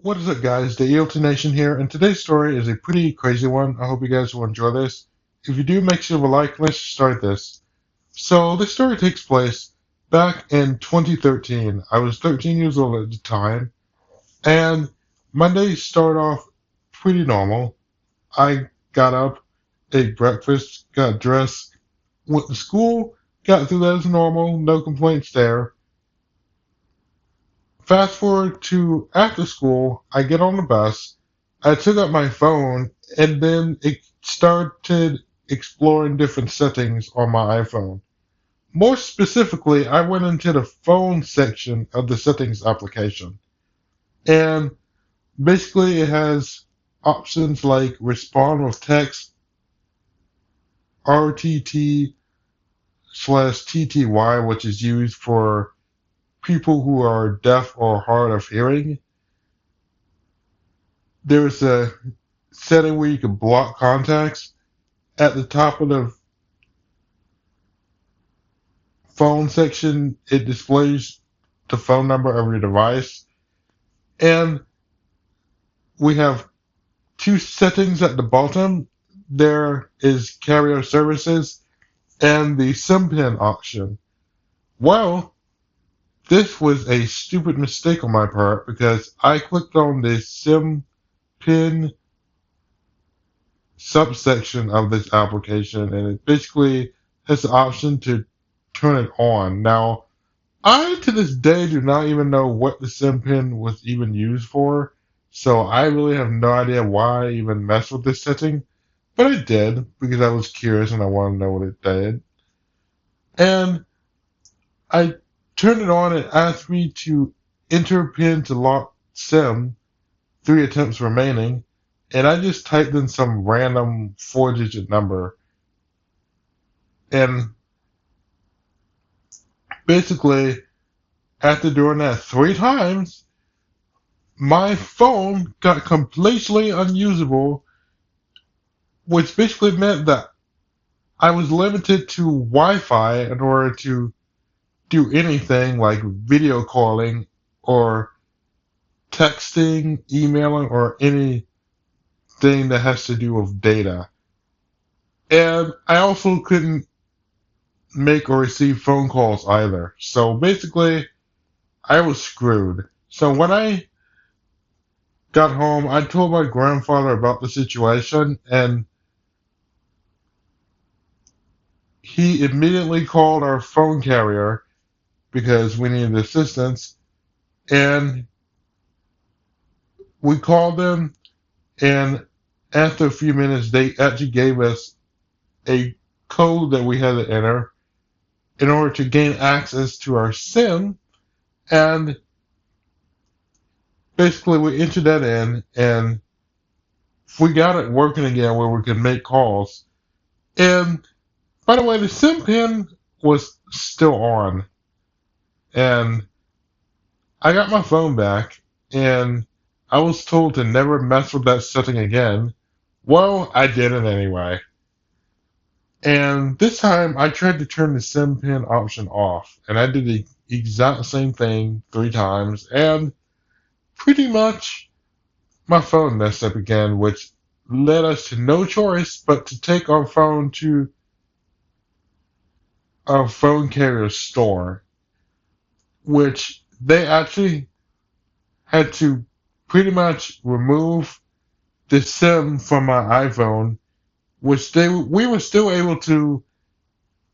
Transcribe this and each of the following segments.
What is up, guys? The E.L.T Nation here, and today's story is a pretty crazy one. I hope you guys will enjoy this. If you do, make sure to like. Let's start this. So, this story takes place back in 2013. I was 13 years old at the time, and Mondays start off pretty normal. I got up, ate breakfast, got dressed, went to school, got through that as normal, no complaints there. Fast forward to after school, I get on the bus. I took out my phone and then it started exploring different settings on my iPhone. More specifically, I went into the phone section of the settings application. And basically, it has options like respond with text, RTT slash TTY, which is used for people who are deaf or hard of hearing. There's a setting where you can block contacts. At the top of the phone section, it displays the phone number of your device. And we have two settings at the bottom. There is carrier services and the SIM pin option. Well, this was a stupid mistake on my part because I clicked on the SIM pin subsection of this application and it basically has the option to turn it on. Now, I to this day do not even know what the SIM pin was even used for, so I really have no idea why I even messed with this setting, but I did because I was curious and I wanted to know what it did. And I turned it on and asked me to enter pin to lock SIM, 3 attempts remaining, and I just typed in some random 4-digit number. And basically, after doing that 3 times, my phone got completely unusable, which basically meant that I was limited to Wi-Fi in order to do anything like video calling or texting, emailing, or anything that has to do with data. And I also couldn't make or receive phone calls either. So basically, I was screwed. So when I got home, I told my grandfather about the situation, and he immediately called our phone carrier because we needed assistance. And we called them, and after a few minutes, they actually gave us a code that we had to enter in order to gain access to our SIM. And basically, we entered that in, and we got it working again where we could make calls. And by the way, the SIM pin was still on, and I got my phone back, and I was told to never mess with that setting again. Well, I did it anyway. And this time I tried to turn the SIM pin option off, and I did the exact same thing 3 times, and pretty much my phone messed up again, which led us to no choice but to take our phone to our phone carrier store, which they actually had to pretty much remove the SIM from my iPhone, which we were still able to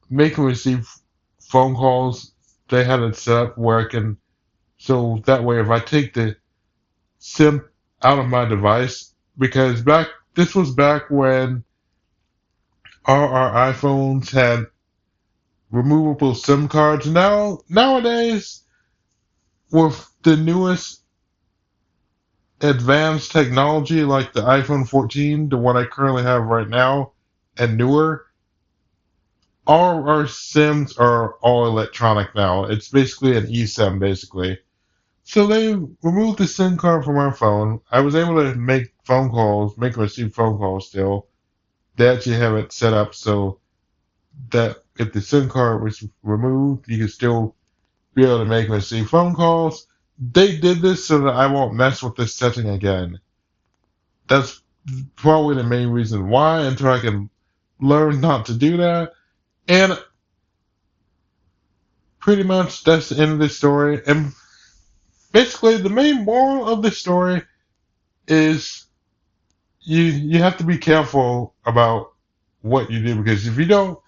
make and receive phone calls. They had it set up where I can, so that way if I take the SIM out of my device, because this was back when all our iPhones had removable SIM cards. Nowadays, with the newest advanced technology like the iPhone 14, the one I currently have right now, and newer, all our SIMs are all electronic now. It's basically an eSIM, basically. So they removed the SIM card from our phone. I was able to make phone calls, make and receive phone calls still. They actually have it set up so that if the SIM card was removed, you could still be able to make and receive phone calls. they did this so that I won't mess with this setting again. That's probably the main reason why, until I can learn not to do that. And pretty much that's the end of the story. And basically, the main moral of the story is you have to be careful about what you do, because if you don't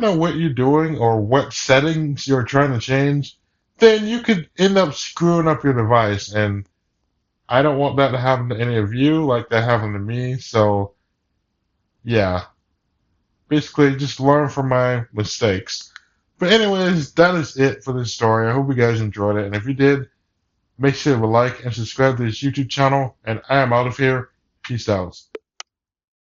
know what you're doing or what settings you're trying to change, then you could end up screwing up your device. And I don't want that to happen to any of you like that happened to me. So yeah, basically just learn from my mistakes. But anyways, that is it for this story. I hope you guys enjoyed it. And if you did, make sure to like and subscribe to this YouTube channel. And I am out of here. Peace out.